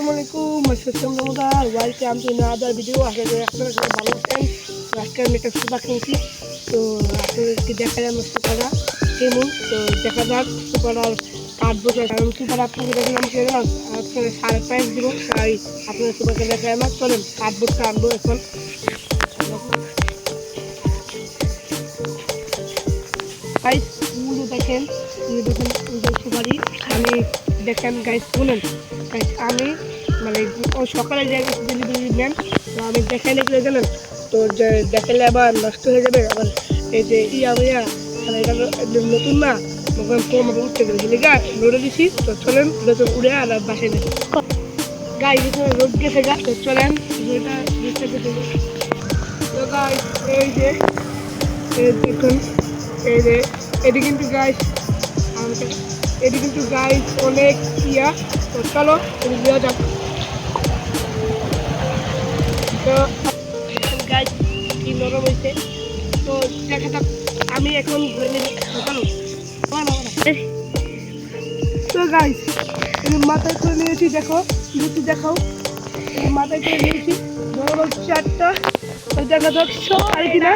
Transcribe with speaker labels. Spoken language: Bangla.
Speaker 1: Assalamualaikum, Assalamualaikum, welcome to another video. আশা করি আপনারা সবাই ভালো আছেন। আজকে আমি একটা সুপার কিনছি, তো আপনাদেরকে দেখাই আমার সুপারটা কেমন। তো দেখা যাক সুপার কাটবো, কারণ সুপার আপনাকে দেখলাম কেন আপনাকে সারপ্রাইজ দিব, তাই আপনাদের সুপারকে দেখাই আমার। চলেন কার্ডবোর্ডটা আনবো এখন। গাইস দেখেন সুপারি আমি দেখেন গাইস, শুনেন গাইস, আমি মানে সকালে ডেলিভারি নেন, তো আমি দেখাই না জানেন, তো যে দেখালে আবার নষ্ট হয়ে যাবে। আবার এই যে ইয়া মানে এটা নতুন না, ফোন উঠতে গেলে গা রোডে দিছি, তো চলেন উড়ে আর বাসায় দেখি গাই রোড গেছে গা, তো চলেন এটা তো গাইস এই যে দেখুন, এই যে এটি কিন্তু গাইস অনেক ইয়া। তো চলো দেওয়া যাক। তো গাইস কি নরম হয়েছে, তো দেখা যাক। আমি এখন ধরে নিবি, চলো। তো গাইস মাথায় করে নিয়েছি, দেখো যদি দেখাও, মাথায় করে নিয়েছি বড় চারটা। তো দেখা যাক আর কিনা